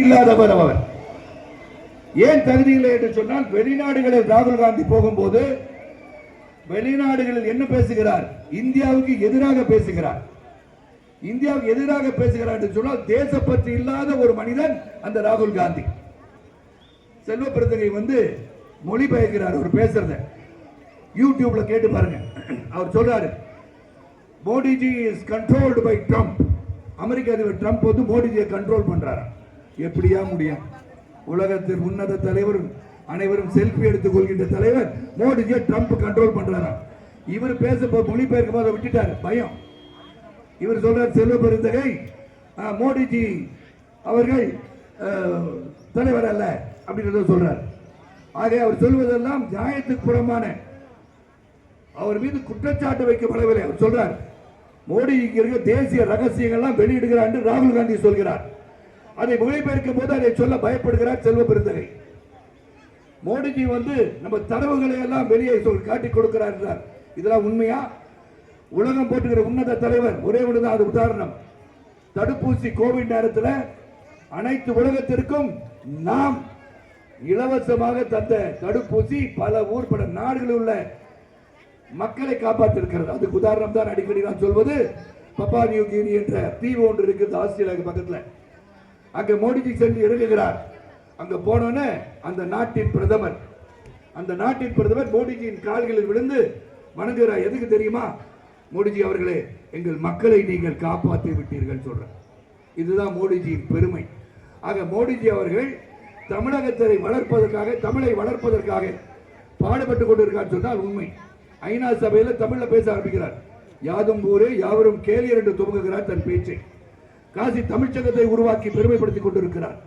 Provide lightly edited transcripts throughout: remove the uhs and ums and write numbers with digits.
இல்லாதவர் அவர். ஏன் தகுதி இல்லை என்று சொன்னால், வெளிநாடுகளில் ராகுல் காந்தி போகும்போது வெளிநாடுகளில் என்ன பேசுகிறார்? இந்தியாவுக்கு எதிராக பேசுகிறார். இந்தியாவுக்கு எதிராக பேசுகிறார் என்று சொன்னால் தேசப்பற்று இல்லாத ஒரு மனிதன் அந்த ராகுல் காந்தி. செல்வ பெருந்தகை மொழிபெயர்க்கிறார் அவர் பேசுறத, யூடியூப்ல கேட்டு பாருங்க. அவர் சொல்றாரு, Modiji is controlled by Trump. அமெரிக்க அதிபர் ட்ரம்ப் மோடிஜியை கண்ட்ரோல் பண்றாரு. எப்படியா முடியும்? உலகத்தின் உன்னத தலைவர், அனைவரும் செல்ஃபி எடுத்துக் கொள்கின்ற தலைவர் மோடிஜியை ட்ரம்ப் கண்ட்ரோல் பண்றாரா? இவர் பேச மொழிபெயர்க்கும் போது விட்டுட்டார், பயம். இவர் சொல்றார், செல்வ பெருந்தகை, மோடிஜி அவர்கள் தலைவர் அல்ல அப்படின்றத சொல்றார். ஆக அவர் சொல்வதெல்லாம் நியாயத்துக்கு புறமான, அவர் மீது குற்றச்சாட்டு வைக்கப்படவில்லை. அவர் சொல்றார், மோடிக்கு இருக்க தேசிய ரகசியங்கள்லாம் வெளியிடுகிறார் என்று ராகுல் காந்தி சொல்கிறார். அதை மொழிபெயர்க்கும் போது அதை சொல்ல பயப்படுகிறார் செல்வ பெருந்தகை. மோடிஜி நம்ம தரவுகளை எல்லாம் வெளியே காட்டிக் கொடுக்கிறார் என்றார். இதெல்லாம் உண்மையா? உலகம் போட்டுகிற உன்னத தலைவர் ஒரே ஒன்றுதான் அது உதாரணம். தடுப்பூசி கோவிட் நேரத்தில் அனைத்து உலகத்திற்கும் நாம் இலவசமாக தந்த தடுப்பூசி பல ஊர் பல நாடுகளில் உள்ள மக்களை காப்பாற்றிருக்கிறது. அதுக்கு உதாரணம் தான் அடிக்கடி நான் சொல்வது, பப்பா நியூ கினி என்ற தீவு ஒன்று இருக்கிறது ஆஸ்திரேலியாவுக்கு பக்கத்தில். அங்க மோடிஜி சென்று இறங்குகிறார். அங்க போனோன்னு அந்த நாட்டின் பிரதமர் மோடிஜியின் கால்களில் விழுந்து வணங்குகிறார். எதுக்கு தெரியுமா? மோடிஜி அவர்களே, எங்கள் மக்களை நீங்கள் காப்பாற்றி விட்டீர்கள் சொல்ற. இதுதான் மோடிஜியின் பெருமை. ஆக மோடிஜி அவர்கள் தமிழகத்தை வளர்ப்பதற்காக, தமிழை வளர்ப்பதற்காக பாடுபட்டுக் கொண்டிருக்கார் சொன்னால் உண்மை. ஐநா சபையில் தமிழ்ல பேச ஆரம்பிக்கிறார். யாதும் ஊரே யாவரும் கேளியர் என்று துவங்குகிறார் தன் பேச்சை. காசி தமிழ்ச்சங்கத்தை உருவாக்கி பெருமைப்படுத்திக் கொண்டிருக்கிறார்.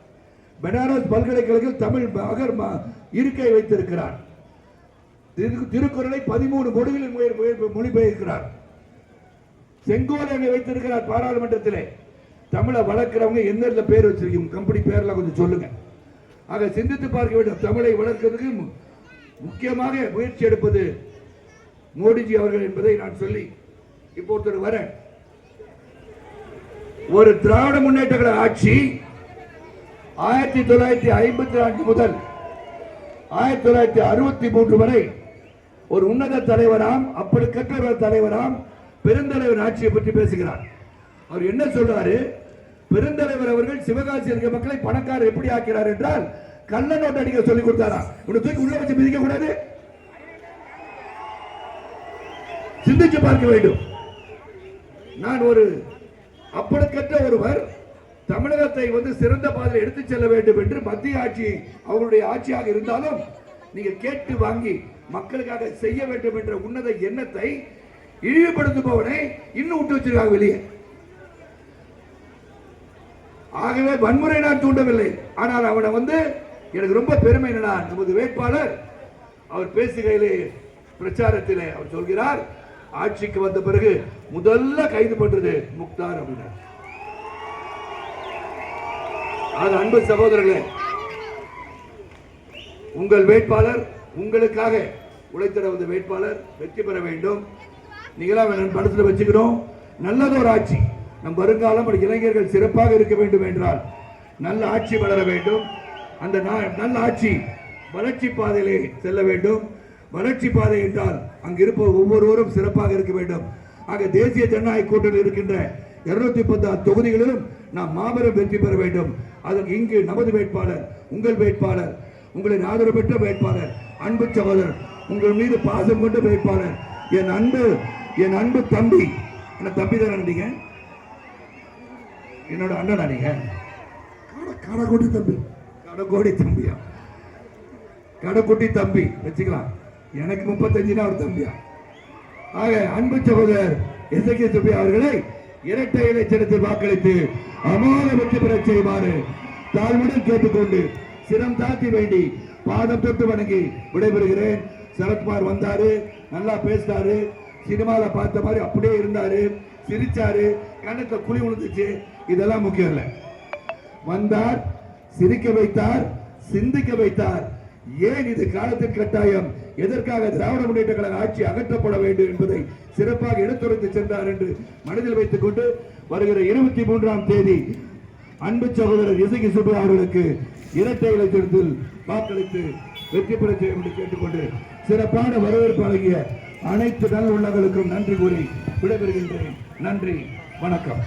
பனாரஸ் பல்கலைக்கழகத்தில் தமிழ் அகர் இருக்கை வைத்திருக்கிறார். திருக்குறளை 13 மொழிகளில் மொழிபெயர்க்கிறார். செங்கோலை வைத்திருக்கிறார் பாராளுமன்றத்திலே. தமிழை வளர்க்கிறவங்க எந்த பேர் வச்சிருக்கீங்க? கம்பெனி பேர்ல கொஞ்சம் சொல்லுங்க. ஆக சிந்தித்து பார்க்க வேண்டும். தமிழை வளர்க்கிறதுக்கு முக்கியமாக முயற்சி எடுப்பது மோடிஜி அவர்கள் என்பதை நான் சொல்லி இப்போ ஒருத்தர் வர, ஒரு திராவிட முன்னேற்ற கழக ஆட்சி 1954 முதல் 1963 வரை ஒரு உன்னத தலைவராம், அப்படி கற்ற தலைவராம் பெருந்தலைவர் ஆட்சியை பற்றி பேசுகிறார். அவர் என்ன சொல்றாரு? பெருந்தலைவர் அவர்கள் சிவகாசி இருக்க மக்களை பணக்காரர் எப்படி ஆக்கிறார் என்றால் கள்ள நோட்டு அடிக்க சொல்லிக் கொடுத்தாரா? உன்னை தூக்கி உள்ள வச்சு மிதிக்க கூடாது. சிந்திச்சு பார்க்க வேண்டும். நான் ஒரு அப்படிக்கற்ற ஒருவர் தமிழகத்தை சிறந்த பாதையில் எடுத்துச் செல்ல வேண்டும் என்று மத்திய ஆட்சி அவருடைய ஆட்சியாக இருந்தாலும் நீங்க கேட்டு வாங்கி மக்களுக்காக செய்ய வேண்டும் என்ற உன்னத எண்ணத்தை இழிவுபடுத்துபவனை இன்னும் விட்டு வச்சிருக்காங்க வெளியே. ஆகவே வன்முறை நான் தூண்டவில்லை. ஆனால் அவனை எனக்கு ரொம்ப பெருமை என்னன்னா, நமது வேட்பாளர் அவர் பேசுகையிலே பிரச்சாரத்திலே அவர் சொல்கிறார், ஆட்சிக்கு வந்த பிறகு முதல்ல கைது பண்றது முக்தார் அப்படின்னார். அது அன்பு சகோதரர்களே, உங்கள் வேட்பாளர் உங்களுக்காக உழைத்திட வந்த வேட்பாளர் வெற்றி பெற வேண்டும். நீங்களா படத்தில் வச்சுக்கிறோம். நல்லதொரு ஆட்சி, நம் வருங்காலம் இளைஞர்கள் சிறப்பாக இருக்க வேண்டும் என்றால் நல்ல ஆட்சி வளர வேண்டும். அந்த நல்ல ஆட்சி வளர்ச்சி பாதையிலே செல்ல வேண்டும். வளர்ச்சி பாதை என்றால் அங்கு இருப்பவர் ஒவ்வொருவரும் சிறப்பாக இருக்க வேண்டும். ஆக தேசிய ஜனநாயக கூட்டணியில் இருக்கின்ற 216 தொகுதிகளிலும் நாம் மாபெரும் வெற்றி பெற வேண்டும். அதற்கு இங்கு நமது வேட்பாளர், உங்கள் வேட்பாளர், உங்களின் ஆதரவு பெற்ற வேட்பாளர், அன்பு சகோதரர், உங்கள் மீது பாசம் கொண்ட வேட்பாளர், என் அன்பு தம்பி. என்ன தம்பி தானே நீங்க? என்னோட அண்ணனா நீங்க? கடகோடி தம்பி, கடகோடி தம்பியா? கடக்குட்டி தம்பி வச்சுக்கலாம். எனக்கு 35 ஒரு தம்பியா? ஆக அன்பு சகோதரர் எசகே தம்பி அவர்களை இரட்டை இலை சின்னத்தில் வாக்களித்து அமோக வெற்றி பெற செய்வாரு தாழ்வுடன் கேட்டுக்கொண்டு சிரம் தாத்தி வேண்டி பாதம் தொட்டு வணங்கி விடைபெறுகிறேன். சரத்குமார் வந்தாரு, நல்லா பேசினாரு, சினிமால பார்த்த மாதிரி அப்படியே இருந்தாரு, சிரிச்சாரு, கணக்கு குழி விழுந்துச்சு. இதெல்லாம் முக்கியம் இல்லை. வந்தார், சிரிக்க வைத்தார், சிந்திக்க வைத்தார். ஏன் இது காலத்தின் கட்டாயம், எதற்காக திராவிட முன்னேற்ற கழக ஆட்சி அகற்றப்பட வேண்டும் என்பதை சிறப்பாக எடுத்துரைத்து சென்றார் என்று மனதில் வைத்துக் கொண்டு வருகிற 23ஆம் தேதி அன்பு சகோதரர் இசகி சுப்பு அவர்களுக்கு இரட்டை இலட்சத்தில் வாக்களித்து வெற்றி பெற செய்யும் என்று கேட்டுக்கொண்டு சிறப்பான வரவேற்பு வழங்கிய அனைத்து நல் உள்ளங்களுக்கும் நன்றி கூறி விடைபெறுகின்றேன். நன்றி, வணக்கம்.